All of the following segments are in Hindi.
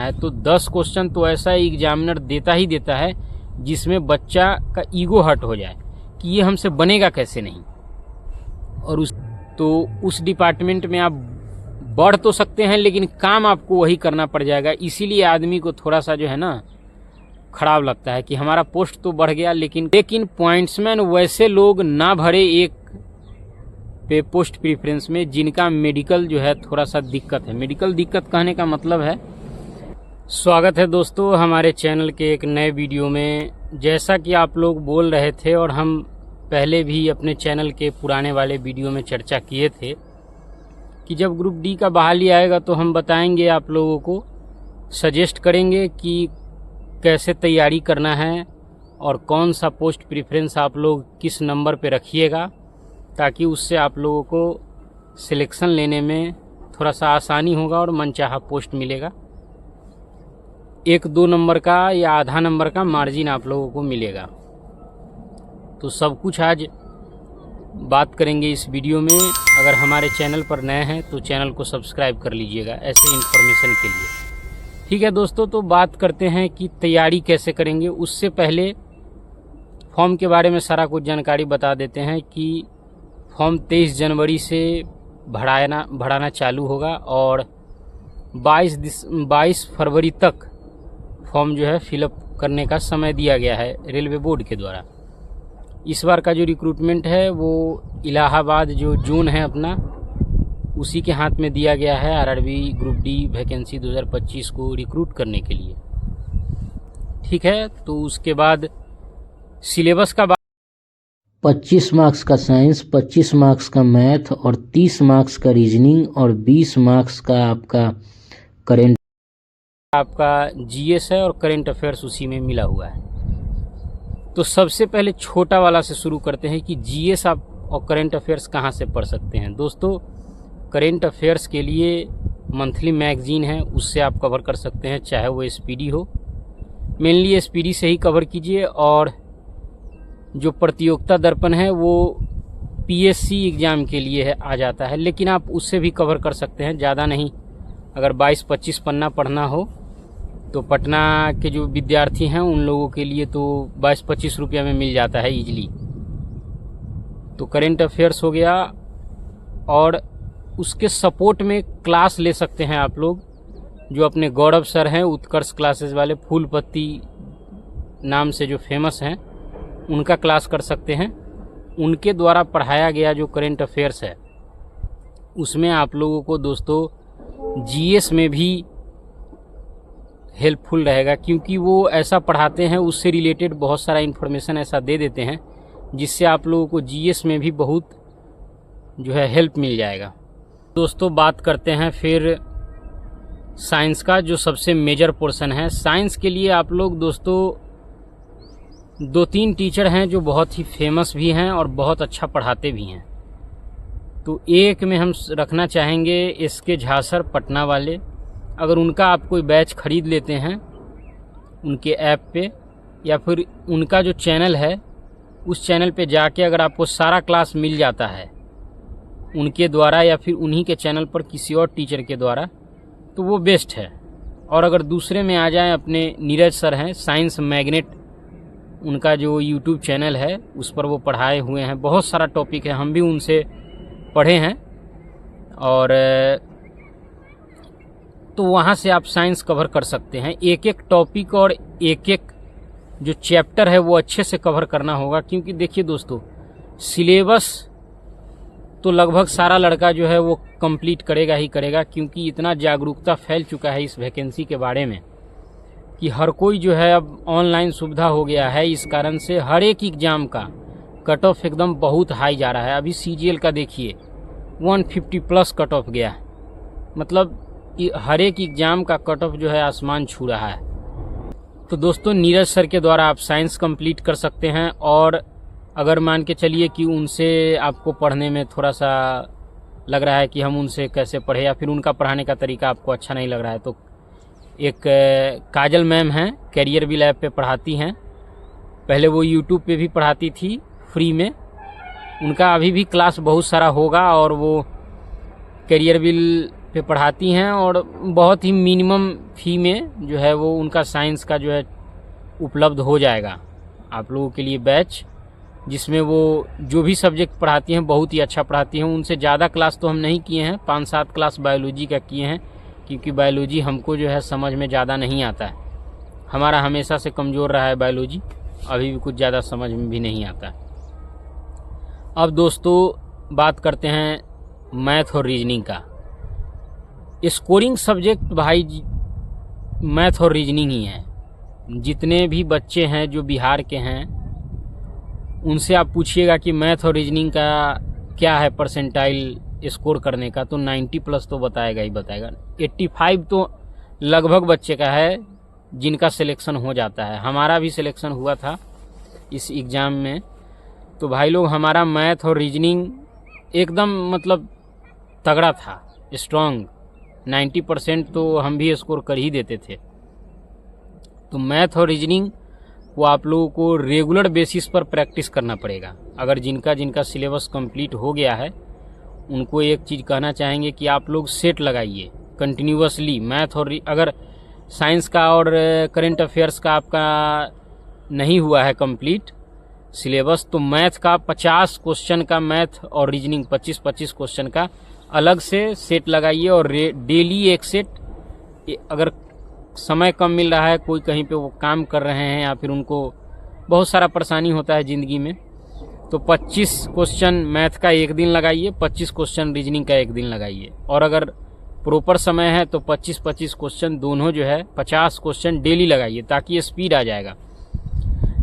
है, तो 10 क्वेश्चन तो ऐसा एग्जामिनर देता ही देता है जिसमें बच्चा का ईगो हर्ट हो जाए कि ये हमसे बनेगा कैसे नहीं। और उस डिपार्टमेंट में आप बढ़ तो सकते हैं लेकिन काम आपको वही करना पड़ जाएगा। इसीलिए आदमी को थोड़ा सा जो है ना खराब लगता है कि हमारा पोस्ट तो बढ़ गया, लेकिन पॉइंट्समैन वैसे लोग ना भरे एक पे पोस्ट प्रीफ्रेंस में जिनका मेडिकल जो है थोड़ा सा दिक्कत है। मेडिकल दिक्कत कहने का मतलब है। स्वागत है दोस्तों हमारे चैनल के एक नए वीडियो में। जैसा कि आप लोग बोल रहे थे और हम पहले भी अपने चैनल के पुराने वाले वीडियो में चर्चा किए थे कि जब ग्रुप डी का बहाली आएगा तो हम बताएंगे, आप लोगों को सजेस्ट करेंगे कि कैसे तैयारी करना है और कौन सा पोस्ट प्रीफ्रेंस आप लोग किस नंबर पे रखिएगा, ताकि उससे आप लोगों को सिलेक्शन लेने में थोड़ा सा आसानी होगा और मनचाहा पोस्ट मिलेगा। 1-2 नंबर का या आधा नंबर का मार्जिन आप लोगों को मिलेगा। तो सब कुछ आज बात करेंगे इस वीडियो में। अगर हमारे चैनल पर नए हैं तो चैनल को सब्सक्राइब कर लीजिएगा ऐसे इन्फॉर्मेशन के लिए। ठीक है दोस्तों, तो बात करते हैं कि तैयारी कैसे करेंगे। उससे पहले फॉर्म के बारे में सारा कुछ जानकारी बता देते हैं कि फॉर्म 23 जनवरी से भराना चालू होगा और 22 फरवरी तक फॉर्म जो है फिलअप करने का समय दिया गया है रेलवे बोर्ड के द्वारा। इस बार का जो रिक्रूटमेंट है वो इलाहाबाद जो जोन है अपना, उसी के हाथ में दिया गया है आरआरबी ग्रुप डी वैकेंसी 2025 को रिक्रूट करने के लिए। ठीक है, तो उसके बाद सिलेबस का 25 मार्क्स का साइंस, 25 मार्क्स का मैथ और 30 मार्क्स का रीजनिंग और 20 मार्क्स का आपका जीएस है और करेंट अफेयर्स उसी में मिला हुआ है। तो सबसे पहले छोटा वाला से शुरू करते हैं कि जीएस आप और करेंट अफेयर्स कहाँ से पढ़ सकते हैं। दोस्तों, करेंट अफेयर्स के लिए मंथली मैगजीन है, उससे आप कवर कर सकते हैं, चाहे वो एसपीडी हो। मेनली एसपीडी से ही कवर कीजिए। और जो प्रतियोगिता दर्पण है वो पीएससी एग्ज़ाम के लिए है, आ जाता है, लेकिन आप उससे भी कवर कर सकते हैं, ज़्यादा नहीं। अगर 22-25 पन्ना पढ़ना हो तो पटना के जो विद्यार्थी हैं उन लोगों के लिए तो 22-25 रुपया में मिल जाता है इजीली। तो करेंट अफेयर्स हो गया। और उसके सपोर्ट में क्लास ले सकते हैं आप लोग, जो अपने गौरव सर हैं उत्कर्ष क्लासेस वाले, फूल पत्ती नाम से जो फेमस हैं, उनका क्लास कर सकते हैं। उनके द्वारा पढ़ाया गया जो करेंट अफेयर्स है उसमें आप लोगों को दोस्तों जीएस में भी हेल्पफुल रहेगा, क्योंकि वो ऐसा पढ़ाते हैं, उससे रिलेटेड बहुत सारा इन्फॉर्मेशन ऐसा दे देते हैं जिससे आप लोगों को जीएस में भी बहुत जो है हेल्प मिल जाएगा। दोस्तों, बात करते हैं फिर साइंस का, जो सबसे मेजर पोर्शन है। साइंस के लिए आप लोग दोस्तों 2-3 टीचर हैं जो बहुत ही फेमस भी हैं और बहुत अच्छा पढ़ाते भी हैं। तो एक में हम रखना चाहेंगे एसके झा सर, पटना वाले। अगर उनका आप कोई बैच खरीद लेते हैं उनके ऐप पे, या फिर उनका जो चैनल है उस चैनल पे जाके अगर आपको सारा क्लास मिल जाता है उनके द्वारा या फिर उन्हीं के चैनल पर किसी और टीचर के द्वारा, तो वो बेस्ट है। और अगर दूसरे में आ जाएं, अपने नीरज सर हैं, साइंस मैग्नेट उनका जो यूट्यूब चैनल है उस पर वो पढ़ाए हुए हैं, बहुत सारा टॉपिक है, हम भी उनसे पढ़े हैं। और तो वहाँ से आप साइंस कवर कर सकते हैं। एक एक टॉपिक और एक एक जो चैप्टर है वो अच्छे से कवर करना होगा, क्योंकि देखिए दोस्तों, सिलेबस तो लगभग सारा लड़का जो है वो कंप्लीट करेगा ही करेगा, क्योंकि इतना जागरूकता फैल चुका है इस वैकेंसी के बारे में कि हर कोई जो है अब ऑनलाइन सुविधा हो गया है। इस कारण से हर एक एग्ज़ाम का कट ऑफ एकदम बहुत हाई जा रहा है। अभी सीजीएल का देखिए 150 प्लस कट ऑफ गया है, मतलब कि हर एक एग्ज़ाम का कट ऑफ जो है आसमान छू रहा है। तो दोस्तों, नीरज सर के द्वारा आप साइंस कंप्लीट कर सकते हैं। और अगर मान के चलिए कि उनसे आपको पढ़ने में थोड़ा सा लग रहा है कि हम उनसे कैसे पढ़े, या फिर उनका पढ़ाने का तरीका आपको अच्छा नहीं लग रहा है, तो एक काजल मैम हैं, कैरियर बिल ऐप पे पढ़ाती हैं। पहले वो यूट्यूब पे भी पढ़ाती थी फ्री में, उनका अभी भी क्लास बहुत सारा होगा और वो कैरियर बिल पे पढ़ाती हैं और बहुत ही मिनिमम फ़ी में जो है वो उनका साइंस का जो है उपलब्ध हो जाएगा आप लोगों के लिए बैच, जिसमें वो जो भी सब्जेक्ट पढ़ाती हैं बहुत ही अच्छा पढ़ाती हैं। उनसे ज़्यादा क्लास तो हम नहीं किए हैं, 5-7 क्लास बायोलॉजी का किए हैं, क्योंकि बायोलॉजी हमको जो है समझ में ज़्यादा नहीं आता है। हमारा हमेशा से कमज़ोर रहा है बायोलॉजी, अभी भी कुछ ज़्यादा समझ में भी नहीं आता है। अब दोस्तों बात करते हैं मैथ और रीजनिंग का। स्कोरिंग सब्जेक्ट भाई मैथ और रीजनिंग ही है। जितने भी बच्चे हैं जो बिहार के हैं उनसे आप पूछिएगा कि मैथ और रीजनिंग का क्या है परसेंटाइल स्कोर करने का, तो 90+ तो बताएगा ही बताएगा। 85 तो लगभग बच्चे का है जिनका सिलेक्शन हो जाता है। हमारा भी सिलेक्शन हुआ था इस एग्ज़ाम में। तो भाई लोग हमारा मैथ और रीजनिंग एकदम मतलब तगड़ा था, स्ट्रॉन्ग। 90% तो हम भी स्कोर कर ही देते थे। तो मैथ और रीजनिंग को आप लोगों को रेगुलर बेसिस पर प्रैक्टिस करना पड़ेगा। अगर जिनका सिलेबस कंप्लीट हो गया है उनको एक चीज़ कहना चाहेंगे कि आप लोग सेट लगाइए कंटिन्यूअसली मैथ और अगर साइंस का और करंट अफेयर्स का आपका नहीं हुआ है कंप्लीट सिलेबस, तो मैथ का 50 क्वेश्चन का मैथ और रीजनिंग 25-25 क्वेश्चन का अलग से सेट लगाइए और डेली एक सेट। अगर समय कम मिल रहा है, कोई कहीं पे वो काम कर रहे हैं या फिर उनको बहुत सारा परेशानी होता है ज़िंदगी में, तो 25 क्वेश्चन मैथ का एक दिन लगाइए, 25 क्वेश्चन रीजनिंग का एक दिन लगाइए। और अगर प्रॉपर समय है तो 25-25 क्वेश्चन दोनों जो है 50 क्वेश्चन डेली लगाइए, ताकि स्पीड आ जाएगा।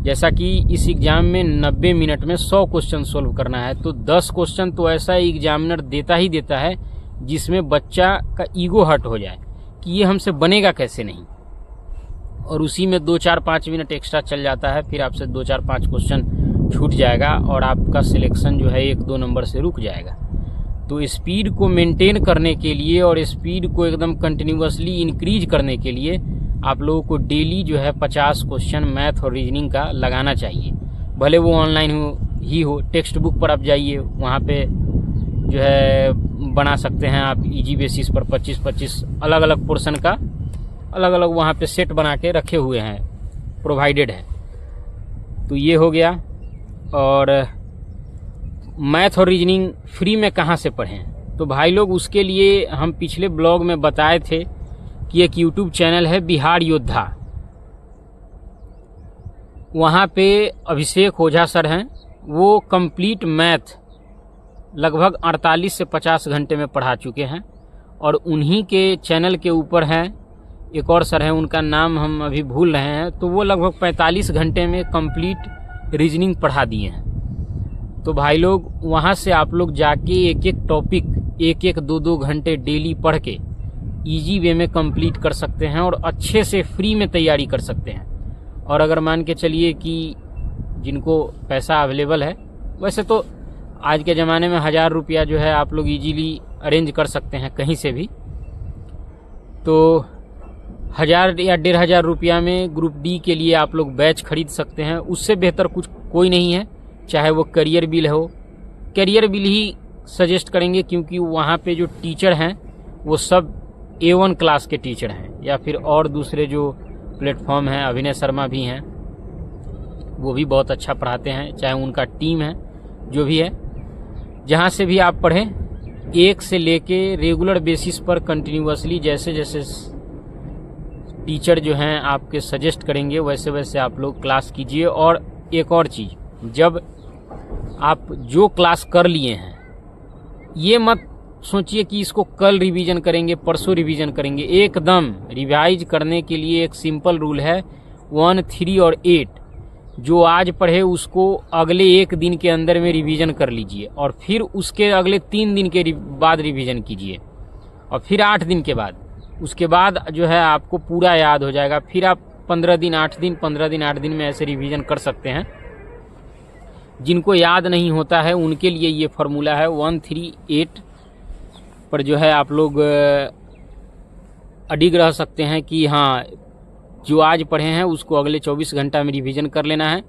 जैसा कि इस एग्ज़ाम में 90 मिनट में 100 क्वेश्चन सोल्व करना है, तो 10 क्वेश्चन तो ऐसा एग्जामिनर देता ही देता है जिसमें बच्चा का ईगो हर्ट हो जाए कि ये हमसे बनेगा कैसे नहीं, और उसी में 2-4-5 मिनट एक्स्ट्रा चल जाता है। फिर आपसे 2-4-5 क्वेश्चन छूट जाएगा और आपका सिलेक्शन जो है 1-2 नंबर से रुक जाएगा। तो स्पीड को मेंटेन करने के लिए और स्पीड को एकदम कंटिन्यूअसली इंक्रीज करने के लिए आप लोगों को डेली जो है 50 क्वेश्चन मैथ और रीजनिंग का लगाना चाहिए। भले वो ऑनलाइन ही हो, टेक्स्ट बुक पर आप जाइए, वहाँ पे जो है बना सकते हैं आप इजी बेसिस पर 25-25 अलग अलग पोर्शन का अलग अलग वहाँ पे सेट बना के रखे हुए हैं, प्रोवाइडेड है। तो ये हो गया। और मैथ और रीजनिंग फ्री में कहाँ से पढ़ें, तो भाई लोग उसके लिए हम पिछले ब्लॉग में बताए थे कि एक यूट्यूब चैनल है बिहार योद्धा, वहाँ पे अभिषेक ओझा सर हैं। वो कंप्लीट मैथ लगभग 48 से 50 घंटे में पढ़ा चुके हैं, और उन्हीं के चैनल के ऊपर हैं एक और सर हैं, उनका नाम हम अभी भूल रहे हैं, तो वो लगभग 45 घंटे में कंप्लीट रीजनिंग पढ़ा दिए हैं। तो भाई लोग वहाँ से आप लोग जाके एक एक टॉपिक 1-2 घंटे डेली पढ़ के इजी वे में कंप्लीट कर सकते हैं और अच्छे से फ्री में तैयारी कर सकते हैं। और अगर मान के चलिए कि जिनको पैसा अवेलेबल है, वैसे तो आज के ज़माने में 1000 रुपया जो है आप लोग इजीली अरेंज कर सकते हैं कहीं से भी, तो 1000 या 1500 रुपया में ग्रुप डी के लिए आप लोग बैच खरीद सकते हैं। उससे बेहतर कुछ कोई नहीं है, चाहे वो करियर बिल हो, करियर बिल ही सजेस्ट करेंगे, क्योंकि वहाँ पे जो टीचर हैं वो सब A1 क्लास के टीचर हैं, या फिर और दूसरे जो प्लेटफॉर्म हैं, अभिनय शर्मा भी हैं, वो भी बहुत अच्छा पढ़ाते हैं, चाहे उनका टीम है जो भी है। जहाँ से भी आप पढ़ें, एक से लेके रेगुलर बेसिस पर कंटिन्यूअसली जैसे जैसे टीचर जो हैं आपके सजेस्ट करेंगे वैसे वैसे आप लोग क्लास कीजिए। और एक और चीज़, जब आप जो क्लास कर लिए हैं, ये मत सोचिए कि इसको कल रिवीजन करेंगे, परसों रिवीजन करेंगे। एकदम रिवाइज करने के लिए एक सिंपल रूल है, 1, 3 और 8। जो आज पढ़े उसको अगले 1 दिन के अंदर में रिवीजन कर लीजिए, और फिर उसके अगले 3 दिन के बाद रिवीजन कीजिए, और फिर 8 दिन के बाद, उसके बाद जो है आपको पूरा याद हो जाएगा। फिर आप 15 दिन 8 दिन 15 दिन 8 दिन में ऐसे रिवीजन कर सकते हैं। जिनको याद नहीं होता है उनके लिए ये फार्मूला है, 1, 3, 8 पर जो है आप लोग अडिग रह सकते हैं कि हाँ जो आज पढ़े हैं उसको अगले 24 घंटा में रिवीजन कर लेना है,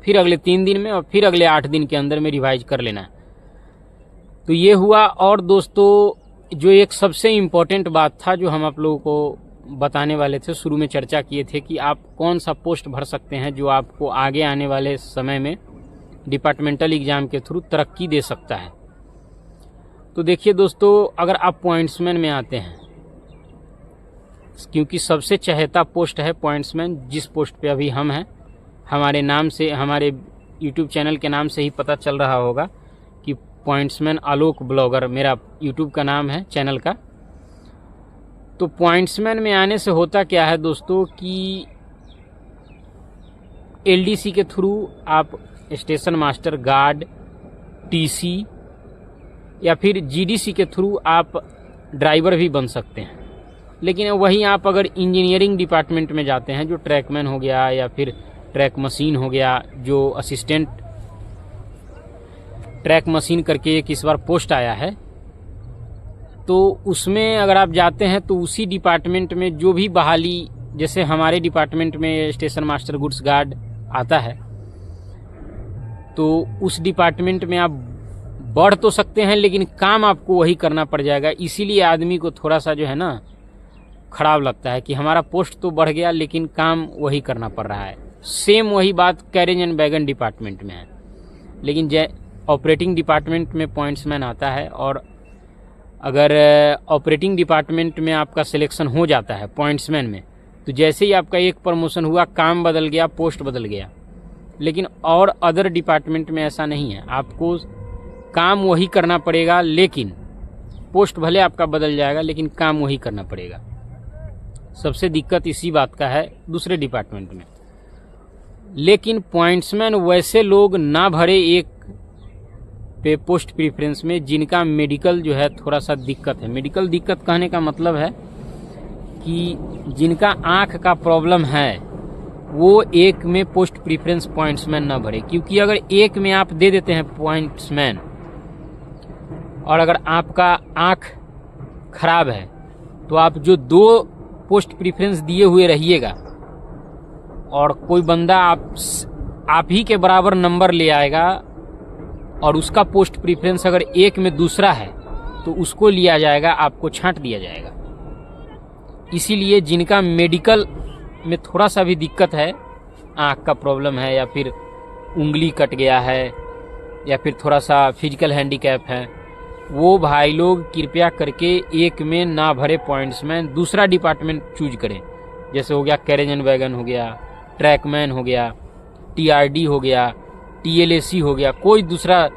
फिर अगले 3 दिन में, और फिर अगले 8 दिन के अंदर में रिवाइज कर लेना है। तो ये हुआ। और दोस्तों जो एक सबसे इम्पोर्टेंट बात था जो हम आप लोगों को बताने वाले थे, शुरू में चर्चा किए थे कि आप कौन सा पोस्ट भर सकते हैं जो आपको आगे आने वाले समय में डिपार्टमेंटल एग्ज़ाम के थ्रू तरक्की दे सकता है। तो देखिए दोस्तों, अगर आप पॉइंट्समैन में आते हैं, क्योंकि सबसे चहेता पोस्ट है पॉइंट्समैन, जिस पोस्ट पे अभी हम हैं, हमारे नाम से, हमारे यूट्यूब चैनल के नाम से ही पता चल रहा होगा कि पॉइंट्समैन आलोक ब्लॉगर मेरा यूट्यूब का नाम है चैनल का। तो पॉइंट्समैन में आने से होता क्या है दोस्तों कि एलडीसी के थ्रू आप स्टेशन मास्टर, गार्ड, टीसी या फिर जीडीसी के थ्रू आप ड्राइवर भी बन सकते हैं। लेकिन वहीं आप अगर इंजीनियरिंग डिपार्टमेंट में जाते हैं, जो ट्रैकमैन हो गया या फिर ट्रैक मशीन हो गया, जो असिस्टेंट ट्रैक मशीन करके एक इस बार पोस्ट आया है, तो उसमें अगर आप जाते हैं तो उसी डिपार्टमेंट में जो भी बहाली, जैसे हमारे डिपार्टमेंट में स्टेशन मास्टर, गुड्स गार्ड आता है, तो उस डिपार्टमेंट में आप बढ़ तो सकते हैं लेकिन काम आपको वही करना पड़ जाएगा। इसीलिए आदमी को थोड़ा सा जो है ना खराब लगता है कि हमारा पोस्ट तो बढ़ गया लेकिन काम वही करना पड़ रहा है। सेम वही बात कैरेज एंड वैगन डिपार्टमेंट में है। लेकिन ऑपरेटिंग डिपार्टमेंट में पॉइंट्समैन आता है, और अगर ऑपरेटिंग डिपार्टमेंट में आपका सिलेक्शन हो जाता है पॉइंट्समैन में, तो जैसे ही आपका एक प्रमोशन हुआ, काम बदल गया, पोस्ट बदल गया। लेकिन और अदर डिपार्टमेंट में ऐसा नहीं है, आपको काम वही करना पड़ेगा, लेकिन पोस्ट भले आपका बदल जाएगा लेकिन काम वही करना पड़ेगा। सबसे दिक्कत इसी बात का है दूसरे डिपार्टमेंट में। लेकिन पॉइंट्समैन वैसे लोग ना भरे एक पे पोस्ट प्रीफ्रेंस में जिनका मेडिकल जो है थोड़ा सा दिक्कत है। मेडिकल दिक्कत कहने का मतलब है कि जिनका आंख का प्रॉब्लम है वो एक में पोस्ट प्रीफ्रेंस पॉइंट्समैन ना भरे, क्योंकि अगर एक में आप दे देते हैं पॉइंट्समैन और अगर आपका आंख खराब है तो आप जो 2 पोस्ट प्रीफ्रेंस दिए हुए रहिएगा और कोई बंदा आप ही के बराबर नंबर ले आएगा और उसका पोस्ट प्रीफ्रेंस अगर एक में दूसरा है तो उसको लिया जाएगा, आपको छांट दिया जाएगा। इसीलिए जिनका मेडिकल में थोड़ा सा भी दिक्कत है, आँख का प्रॉब्लम है या फिर उंगली कट गया है या फिर थोड़ा सा फिजिकल हैंडीकैप है, वो भाई लोग कृपया करके एक में ना भरे पॉइंट्समैन, दूसरा डिपार्टमेंट चूज करें। जैसे हो गया कैरेज एंड वैगन हो गया, ट्रैकमैन हो गया, टीआरडी हो गया, टीएलएसी हो गया, कोई दूसरा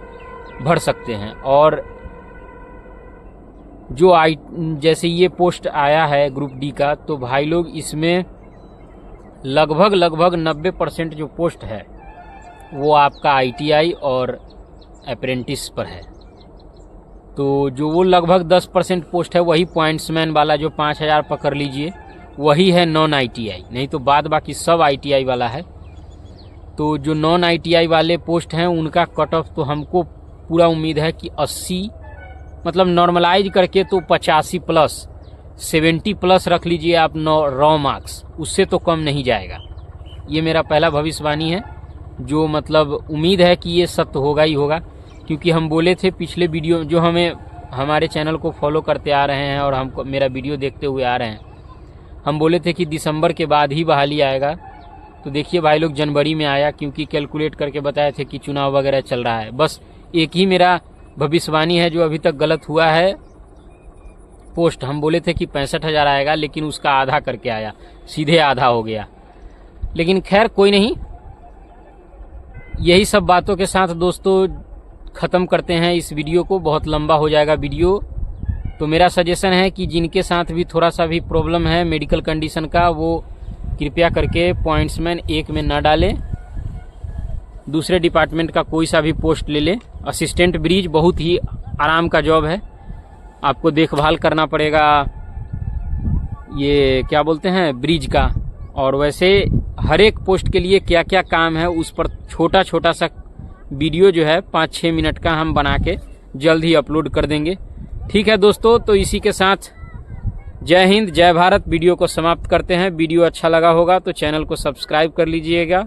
भर सकते हैं। और जो जैसे ये पोस्ट आया है ग्रुप डी का, तो भाई लोग इसमें लगभग 90% जो पोस्ट है वो आपका आईटीआई और अप्रेंटिस पर है। तो जो वो लगभग 10% पोस्ट है वही पॉइंट्समैन वाला जो 5000 पकड़ लीजिए वही है नॉन आईटीआई, नहीं तो बाद बाकी सब आईटीआई वाला है। तो जो नॉन आईटीआई वाले पोस्ट हैं उनका कट ऑफ तो हमको पूरा उम्मीद है कि 80, मतलब नॉर्मलाइज करके तो 85 प्लस 70 प्लस रख लीजिए आप रॉ मार्क्स, उससे तो कम नहीं जाएगा। ये मेरा पहला भविष्यवाणी है, जो मतलब उम्मीद है कि ये सत्य होगा ही होगा। क्योंकि हम बोले थे पिछले वीडियो, जो हमारे चैनल को फॉलो करते आ रहे हैं और हमको मेरा वीडियो देखते हुए आ रहे हैं, हम बोले थे कि दिसंबर के बाद ही बहाली आएगा। तो देखिए भाई लोग, जनवरी में आया, क्योंकि कैलकुलेट करके बताए थे कि चुनाव वगैरह चल रहा है। बस एक ही मेरा भविष्यवाणी है जो अभी तक गलत हुआ है। पोस्ट हम बोले थे कि 65,000 आएगा, लेकिन उसका आधा करके आया, सीधे आधा हो गया। लेकिन खैर कोई नहीं, यही सब बातों के साथ दोस्तों ख़त्म करते हैं इस वीडियो को। बहुत लंबा हो जाएगा वीडियो, तो मेरा सजेशन है कि जिनके साथ भी थोड़ा सा भी प्रॉब्लम है मेडिकल कंडीशन का, वो कृपया करके पॉइंट्समैन एक में न डालें, दूसरे डिपार्टमेंट का कोई सा भी पोस्ट ले लें। असिस्टेंट ब्रिज बहुत ही आराम का जॉब है, आपको देखभाल करना पड़ेगा, ये क्या बोलते हैं, ब्रिज का। और वैसे हर एक पोस्ट के लिए क्या क्या काम है उस पर छोटा छोटा सा वीडियो जो है 5-6 मिनट का हम बना के जल्द ही अपलोड कर देंगे। ठीक है दोस्तों, तो इसी के साथ जय हिंद जय भारत वीडियो को समाप्त करते हैं। वीडियो अच्छा लगा होगा तो चैनल को सब्सक्राइब कर लीजिएगा।